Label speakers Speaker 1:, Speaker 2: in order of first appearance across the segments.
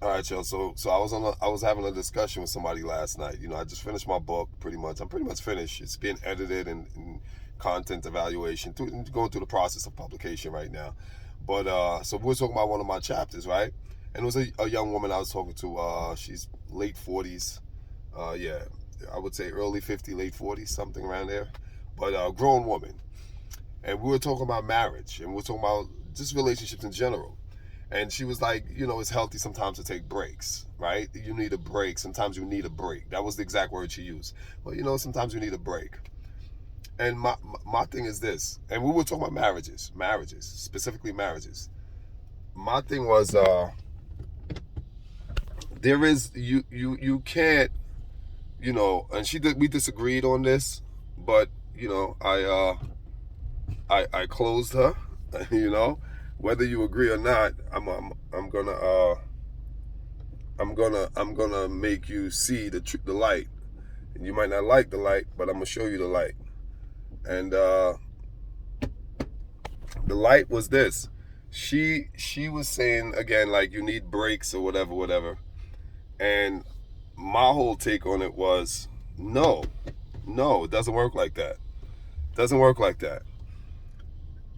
Speaker 1: All right, y'all. So I was having a discussion with somebody last night. I just finished my book pretty much. I'm pretty much finished. It's being edited and content evaluation, going through the process of publication right now. But so we were talking about one of my chapters, right? And it was a young woman I was talking to. She's late 40s. Yeah, I would say early 50, late 40s, something around there. But a grown woman. And we were talking about marriage, and we were talking about just relationships in general. And she was like, it's healthy sometimes to take breaks, right? You need a break. Sometimes you need a break. That was the exact word she used. Well, sometimes you need a break. And my thing is this, and we were talking about marriages, specifically marriages. My thing was, there is you can't, and we disagreed on this, but I closed her, you know, whether you agree or not. I'm gonna make you see the light, and you might not like the light, but I'm gonna show you the light. And the light was this. She was saying again, like, you need breaks or whatever. And my whole take on it was, no, it doesn't work like that. It doesn't work like that.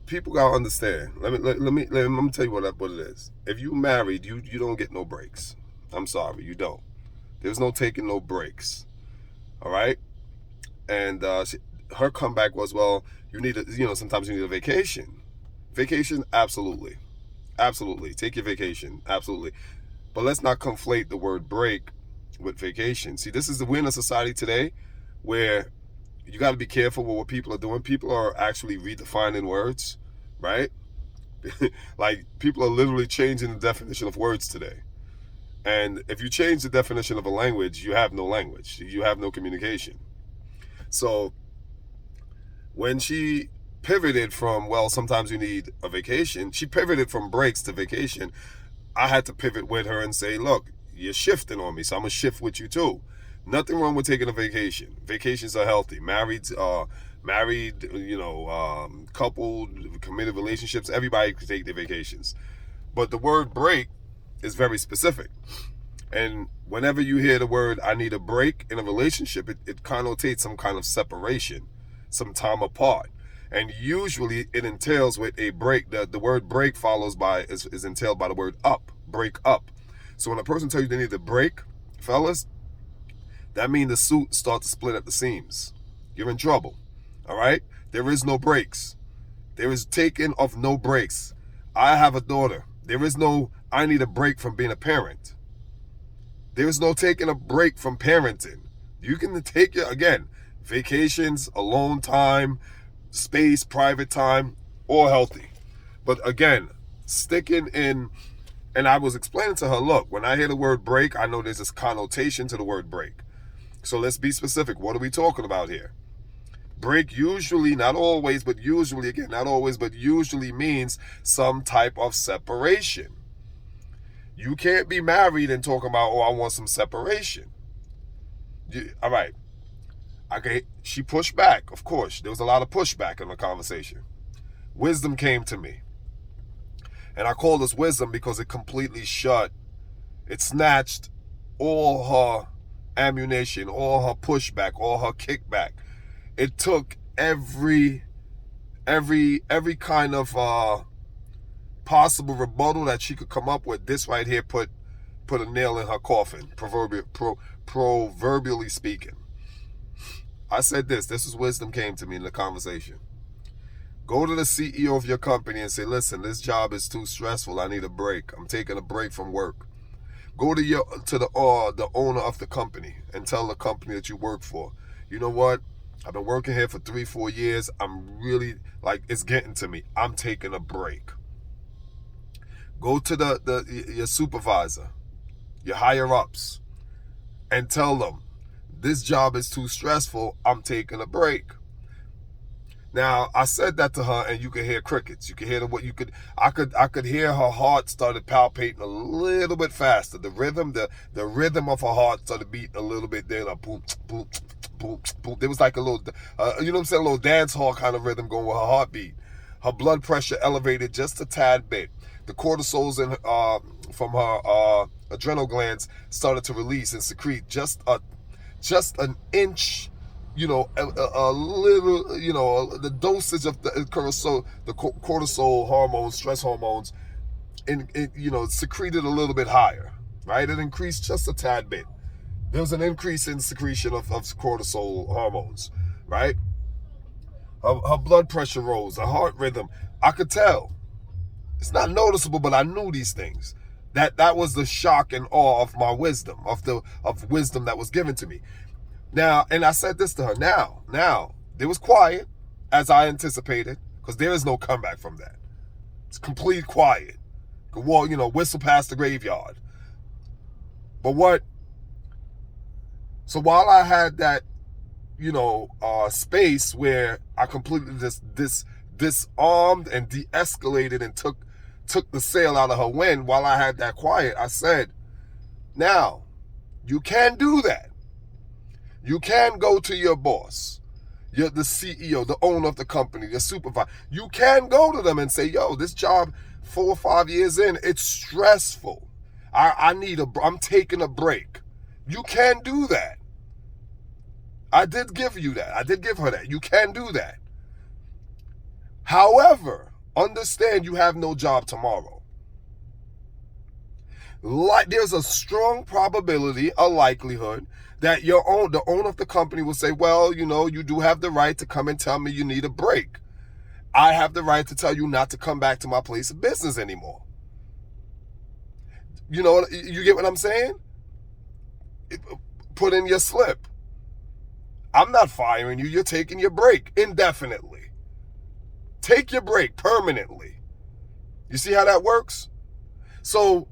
Speaker 1: People gotta understand. Let me tell you what it is. If you married, you don't get no breaks. I'm sorry, you don't. There's no taking no breaks. All right. And her comeback was, well, sometimes you need a vacation. Vacation, absolutely, absolutely. Take your vacation, absolutely. But let's not conflate the word break with vacation. See, we're in a society today where you got to be careful with what people are doing. People are actually redefining words, right? Like, people are literally changing the definition of words today. And if you change the definition of a language, you have no language. You have no communication. So when she pivoted from, well, sometimes you need a vacation, she pivoted from breaks to vacation. I had to pivot with her and say, look, you're shifting on me, so I'm going to shift with you too. Nothing wrong with taking a vacation. Vacations are healthy. Married, coupled, committed relationships, everybody can take their vacations. But the word break is very specific. And whenever you hear the word, I need a break in a relationship, it connotates some kind of separation, some time apart. And usually it entails with a break. The word break is entailed by the word up, break up. So when a person tells you they need a break, fellas, that means the suit starts to split at the seams. You're in trouble. All right? There is no breaks. There is taking of no breaks. I have a daughter. There is no, I need a break from being a parent. There is no taking a break from parenting. You can take again, vacations, alone time, space, private time, all healthy. But again, sticking in, and I was explaining to her, look, when I hear the word break, I know there's this connotation to the word break. So let's be specific. What are we talking about here? Break usually, not always, but usually, again, not always, but usually means some type of separation. You can't be married and talk about, oh, I want some separation. All right. Okay, she pushed back. Of course, there was a lot of pushback in the conversation. Wisdom came to me. And I call this wisdom because it snatched all her ammunition, all her pushback, all her kickback. It took every kind of possible rebuttal that she could come up with. This right here put a nail in her coffin, proverbially speaking. I said this is wisdom came to me in the conversation. Go to the CEO of your company and say, listen, this job is too stressful. I need a break. I'm taking a break from work. Go to the owner of the company and tell the company that you work for, you know what? I've been working here for 3-4 years. I'm really, like, it's getting to me. I'm taking a break. Go to your supervisor, your higher ups, and tell them, this job is too stressful. I'm taking a break. Now, I said that to her, and you could hear crickets. You could hear I could hear her heart started palpating a little bit faster. The rhythm of her heart started beating a little bit there, like boom, boom, boom, boom. There was like a little, you know what I'm saying, a little dance hall kind of rhythm going with her heartbeat. Her blood pressure elevated just a tad bit. the cortisols from her adrenal glands started to release and secrete just an inch, a little, the dosage of the cortisol hormones, stress hormones, secreted a little bit higher, right? It increased just a tad bit. There was an increase in secretion of cortisol hormones, right? Her blood pressure rose, her heart rhythm. I could tell. It's not noticeable, but I knew these things. That was the shock and awe of my wisdom, of wisdom that was given to me. Now, and I said this to her. Now, it was quiet, as I anticipated, because there is no comeback from that. It's complete quiet. Well, whistle past the graveyard. But so while I had that, space where I completely disarmed and de-escalated and took the sail out of her wind, while I had that quiet, I said, now, you can do that. You can go to your boss. You're the CEO, the owner of the company, the supervisor. You can go to them and say, yo, this job 4 or 5 years in, it's stressful. I'm taking a break. You can do that. I did give you that. I did give her that. You can do that. However, understand you have no job tomorrow. There's a strong probability, a likelihood, that the owner of the company will say, well, you do have the right to come and tell me you need a break. I have the right to tell you not to come back to my place of business anymore. You get what I'm saying? Put in your slip. I'm not firing you. You're taking your break indefinitely. Take your break permanently. You see how that works? So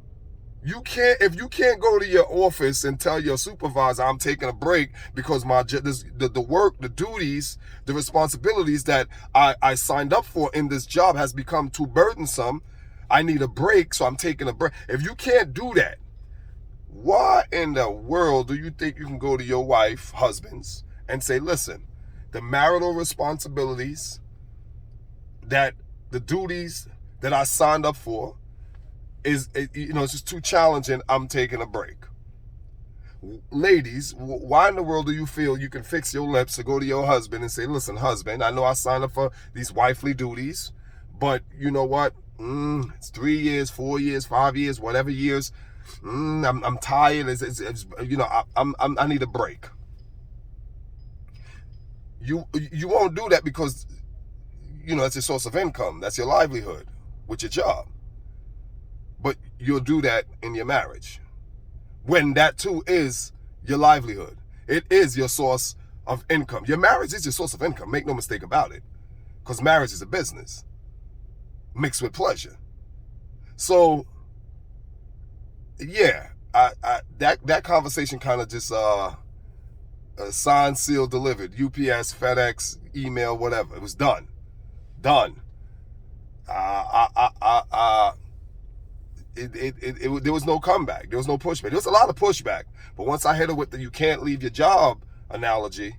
Speaker 1: if you can't go to your office and tell your supervisor I'm taking a break because the work, the duties, the responsibilities that I signed up for in this job has become too burdensome, I need a break, so I'm taking a break. If you can't do that, why in the world do you think you can go to your wife, husbands, and say, listen, the marital responsibilities, that the duties that I signed up for it's just too challenging, I'm taking a break. Ladies, why in the world do you feel you can fix your lips to go to your husband and say, listen, husband, I know I signed up for these wifely duties, but you know what? It's 3 years, 4 years, 5 years, whatever years. I'm tired. I need a break. You won't do that because, that's your source of income. That's your livelihood with your job. But you'll do that in your marriage, when that too is your livelihood. It is your source of income. Your marriage is your source of income. Make no mistake about it, because marriage is a business mixed with pleasure. So, yeah, that conversation kind of just signed, sealed, delivered. UPS, FedEx, email, whatever. It was done. There was no comeback. There was no pushback. There was a lot of pushback. But once I hit her with the you can't leave your job analogy,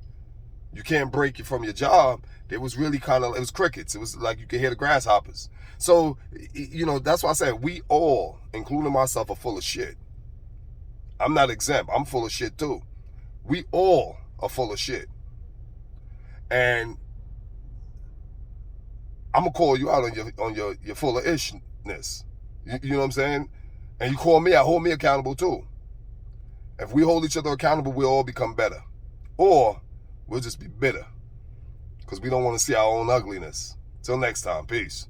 Speaker 1: you can't break you from your job, it was really it was crickets. It was like you could hear the grasshoppers. So, that's why I said we all, including myself, are full of shit. I'm not exempt. I'm full of shit too. We all are full of shit. And I'm going to call you out on your full of ishness. You know what I'm saying? And you call me out, hold me accountable too. If we hold each other accountable, we'll all become better. Or we'll just be bitter, because we don't want to see our own ugliness. Till next time, peace.